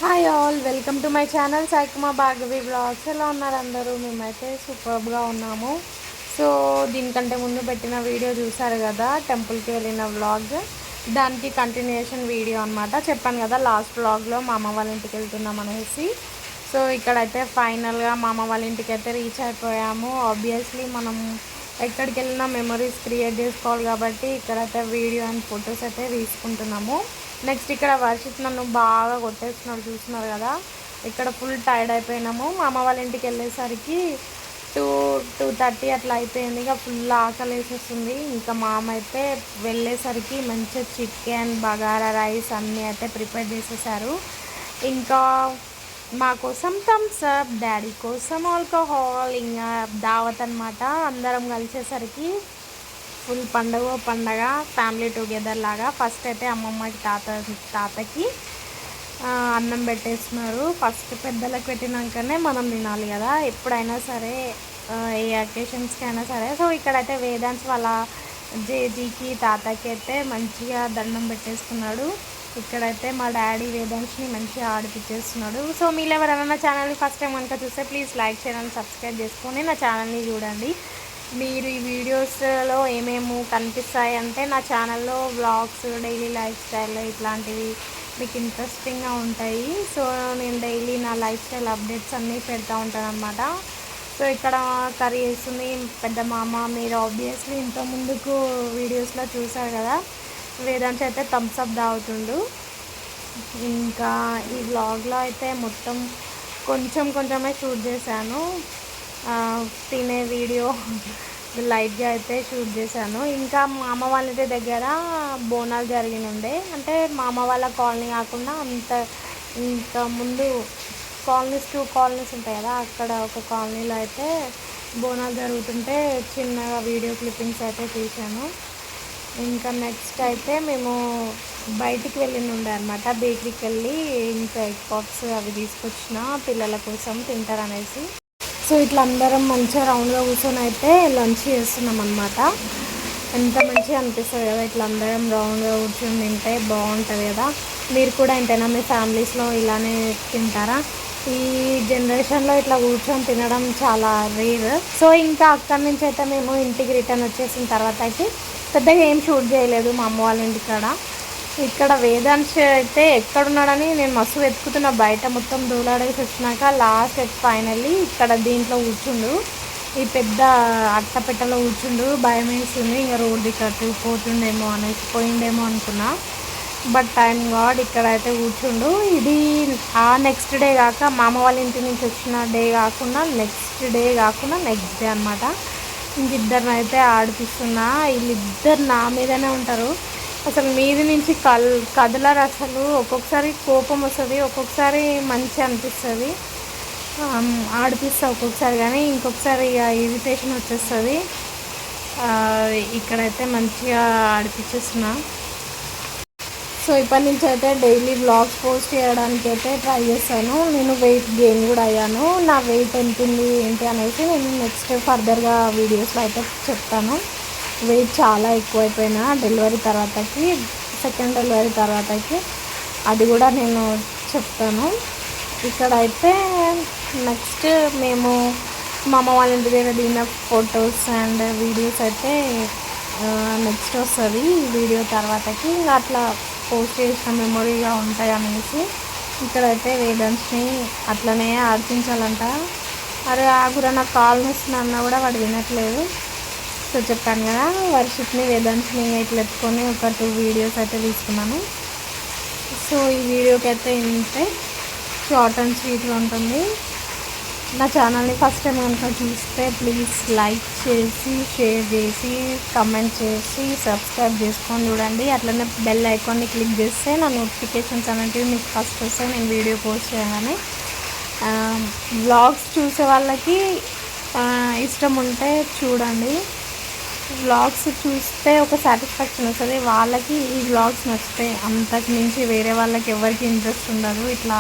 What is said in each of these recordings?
Hi all, welcome to my channel Saikumar Bhargavi blogs. ఎలా ఉన్నారు అందరూ? మేమైతే సూపర్గా ఉన్నాము. సో దీనికంటే ముందు పెట్టిన వీడియో చూసారు కదా, టెంపుల్కి వెళ్ళిన వ్లాగ్. దానికి కంటిన్యూషన్ వీడియో అనమాట. చెప్పాను కదా లాస్ట్ వ్లాగ్లో మా అమ్మ వాళ్ళ ఇంటికి వెళ్తున్నాం అనేసి. సో ఇక్కడైతే ఫైనల్గా మా అమ్మ వాళ్ళ ఇంటికి అయితే రీచ్ అయిపోయాము. ఆబ్వియస్లీ మనం ఎక్కడికి వెళ్ళినా మెమరీస్ క్రియేట్ చేసుకోవాలి కాబట్టి ఇక్కడైతే వీడియో అండ్ ఫొటోస్ అయితే తీసుకుంటున్నాము. నెక్స్ట్ ఇక్కడ వర్షిత్ నన్ను బాగా కొట్టేస్తున్నాడు, చూస్తున్నారు కదా. ఇక్కడ ఫుల్ టైర్డ్ అయిపోయినాము. మా అమ్మ వాళ్ళ ఇంటికి వెళ్ళేసరికి 2:30 అట్లా అయిపోయింది. ఇక ఫుల్ ఆకలి వేసేస్తుంది. ఇంకా మా అమ్మ అయితే వెళ్ళేసరికి మంచిగా చికెన్, బగారా రైస్ అన్నీ అయితే ప్రిపేర్ చేసేసారు. ఇంకా మా కోసం థమ్స్ అప్, డాడీ కోసం ఆల్కహాల్, ఇంకా దావత్ అనమాట. అందరం కలిసేసరికి ఫుల్ పండగ ఫ్యామిలీ టుగెదర్ లాగా. ఫస్ట్ అయితే అమ్మమ్మకి తాతకి అన్నం పెట్టేస్తున్నారు. ఫస్ట్ పెద్దలకు పెట్టినాకనే మనం తినాలి కదా, ఎప్పుడైనా సరే, ఏ అకేషన్స్కి అయినా సరే. సో ఇక్కడైతే వేదాంశ్ వాళ్ళ జేజీకి తాతకి అయితే మంచిగా దండం పెట్టేసుకున్నాడు. ఇక్కడైతే మా డాడీ వేదాంశ్ని మంచిగా ఆడిపించేస్తున్నాడు. సో మీరు ఎవరైనా నా ఛానల్ని ఫస్ట్ టైం కనుక చూస్తే ప్లీజ్ లైక్ చేయండి, సబ్స్క్రైబ్ చేసుకొని నా ఛానల్ని చూడండి. మీరు ఈ వీడియోస్లో ఏమేమి కనిపిస్తాయి అంటే నా ఛానల్లో వ్లాగ్స్, డైలీ లైఫ్ స్టైల్ ఇట్లాంటివి మీకు ఇంట్రెస్టింగ్గా ఉంటాయి. సో నేను డైలీ నా లైఫ్ స్టైల్ అప్డేట్స్ అన్నీ పెడతా ఉంటాను అనమాట. సో ఇక్కడ కర్రీ వేస్తుంది పెద్ద మామ. మీరు ఆబ్వియస్లీ ఇంత ముందుకు వీడియోస్లో చూసారు కదా, వేదాంశ్ అయితే థమ్స్ అప్ తాగుతుండు. ఇంకా ఈ వ్లాగ్లో అయితే మొత్తం కొంచెమే షూట్ చేశాను. తినే వీడియో లైట్గా అయితే షూట్ చేశాను. ఇంకా మా అమ్మ వాళ్ళ ఇంటి దగ్గర బోనాలు జరిగినుండే. అంటే మా అమ్మ వాళ్ళ కాలనీ కాకుండా ఇంకా ముందు టూ కాలనీస్ ఉంటాయి కదా, అక్కడ ఒక కాలనీలో అయితే బోనాలు జరుగుతుంటే చిన్నగా వీడియో క్లిప్పింగ్స్ అయితే తీశాను. ఇంకా నెక్స్ట్ అయితే మేము బయటికి వెళ్ళిండే అనమాట, బేకరీకి వెళ్ళి ఇంకా ఎగ్ పఫ్స్ అవి తీసుకొచ్చిన పిల్లల కోసం తింటారనేసి. సో ఇట్లా అందరం మంచిగా రౌండ్గా కూర్చొని అయితే లంచ్ చేస్తున్నాం అనమాట. ఎంత మంచిగా అనిపిస్తుంది కదా ఇట్లా అందరం రౌండ్గా కూర్చొని తింటే, బాగుంటుంది కదా. మీరు కూడా ఎంతైనా మీ ఫ్యామిలీస్లో ఇలానే తింటారా? ఈ జనరేషన్లో ఇట్లా కూర్చొని తినడం చాలా రేర్. సో ఇంకా అక్కడి నుంచి అయితే మేము ఇంటికి రిటర్న్ వచ్చేసిన తర్వాత అయితే పెద్దగా ఏం షూట్ చేయలేదు మా అమ్మ వాళ్ళ ఇంటికాడ. ఇక్కడ వేదాంశ్ అయితే ఎక్కడున్నాడని నేను మస్తు వెతుకుతున్నా, బయట మొత్తం దూలాడేసి వచ్చినాక లాస్ట్ ఫైనల్లీ ఇక్కడ దీంట్లో కూర్చుండు, ఈ పెద్ద అట్టపెట్టలో కూర్చుండు. భయం వేస్తుంది, ఇంకా రోడ్ దిక్కట్టు పోతుండేమో అనేసి, పోయిండేమో అనుకున్నా. బట్ టైమ్ గాడ్ ఇక్కడైతే కూర్చుండు. ఇది ఆ నెక్స్ట్ డే కాక మా అమ్మ వాళ్ళ ఇంటి నుంచి వచ్చిన డే కాకుండా నెక్స్ట్ డే అనమాట. ఇంకిద్దరిని అయితే ఆడిపిస్తున్నా. వీళ్ళిద్దరు నా మీదనే ఉంటారు. అసలు మీది నుంచి కదలరు అసలు. ఒక్కొక్కసారి కోపం వస్తుంది, ఒక్కొక్కసారి మంచి అనిపిస్తుంది, ఆడిపిస్తా ఒక్కొక్కసారి. కానీ ఇంకొకసారి ఇక ఇరిటేషన్ వచ్చేస్తుంది. ఇక్కడైతే మంచిగా ఆడిపించేస్తున్నా. సో ఇప్పటి నుంచి అయితే డైలీ వ్లాగ్స్ పోస్ట్ చేయడానికి అయితే ట్రై చేస్తాను. నేను వెయిట్ గెయిన్ కూడా అయ్యాను. నా వెయిట్ ఎంత ఉంది ఏంటి అనేసి నేను నెక్స్ట్ ఫర్దర్గా వీడియోస్లో అయితే చెప్తాను. వెయిట్ చాలా ఎక్కువైపోయినా సెకండ్ డెలివరీ తర్వాతకి అది కూడా నేను చెప్తాను. ఇక్కడైతే నెక్స్ట్ మేము మా అమ్మ వాళ్ళ ఇంటి దగ్గర దిగిన ఫొటోస్ అండ్ వీడియోస్ అయితే నెక్స్ట్ వస్తుంది ఈ వీడియో తర్వాతకి. ఇంకా అట్లా పోస్ట్ చేసిన మెమొరీగా ఉంటాయి అనేసి ఇక్కడైతే వేదాంశ్ని అట్లనే ఆడిపించాలంట. అరే ఆగురా నాకు కాల్ వస్తున్నా అన్నా కూడా వాడు వినట్లేదు. సో చెప్పాను కదా, వర్షిత్ని వేదాంశ్ని ఇట్లా ఎత్తుకొని ఒక 2 వీడియోస్ అయితే తీసుకున్నాను. సో ఈ వీడియోకి అయితే ఇంతే, షార్ట్ అండ్ స్వీట్గా ఉంటుంది. నా ఛానల్ని ఫస్ట్ టైం కనుక చూస్తే ప్లీజ్ లైక్ చేసి, షేర్ చేసి, కమెంట్ చేసి, సబ్స్క్రైబ్ చేసుకొని చూడండి. అట్లనే బెల్ ఐకాన్ని క్లిక్ చేస్తే నా నోటిఫికేషన్స్ అనేటివి మీకు ఫస్ట్ వస్తాయి నేను వీడియో పోస్ట్ చేయగానే. వ్లాగ్స్ చూసే వాళ్ళకి ఇష్టం ఉంటే చూడండి. వ్లాగ్స్ చూస్తే ఒక సాటిస్ఫాక్షన్ వస్తుంది, వాళ్ళకి ఈ వ్లాగ్స్ నచ్చుతాయి. అంతకు మించి వేరే వాళ్ళకి ఎవరికి ఇంట్రెస్ట్ ఉండదు ఇట్లా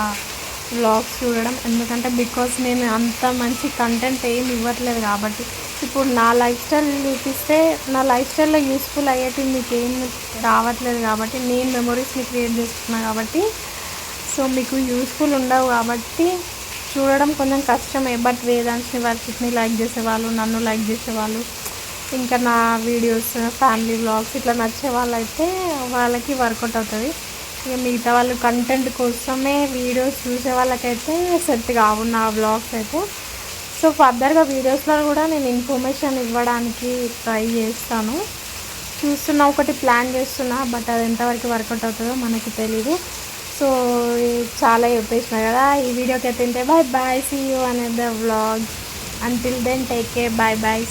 వ్లాగ్స్ చూడడం. ఎందుకంటే బికాస్ నేను అంత మంచి కంటెంట్ ఏమి ఇవ్వట్లేదు కాబట్టి. ఇప్పుడు నా లైఫ్ స్టైల్ చూపిస్తే నా లైఫ్ స్టైల్లో యూస్ఫుల్ అయ్యేటి మీకు ఏం రావట్లేదు కాబట్టి, నేను మెమొరీస్ని క్రియేట్ చేస్తున్నాను కాబట్టి. సో మీకు యూస్ఫుల్ ఉండవు కాబట్టి చూడడం కొంచెం కష్టమే. బట్ వేదాంశ్ని వర్షిత్ని లైక్ చేసేవాళ్ళు, నన్ను లైక్ చేసేవాళ్ళు, ఇంకా నా వీడియోస్ ఫ్యామిలీ వ్లాగ్స్ ఇట్లా నచ్చే వాళ్ళైతే వాళ్ళకి వర్కౌట్ అవుతుంది. ఇక మిగతా వాళ్ళు కంటెంట్ కోసమే వీడియోస్ చూసే వాళ్ళకైతే సెట్ కావు నా వ్లాగ్స్ అయితే. సో ఫర్దర్గా వీడియోస్లో కూడా నేను ఇన్ఫర్మేషన్ ఇవ్వడానికి ట్రై చేస్తాను. చూస్తున్నా, ఒకటి ప్లాన్ చేస్తున్నా, బట్ అది ఎంతవరకు వర్కౌట్ అవుతుందో మనకి తెలీదు. సో చాలా చెప్పేసిన కదా ఈ వీడియోకి అయితే. Bye bye, see you another vlog. Until then take care, bye bye.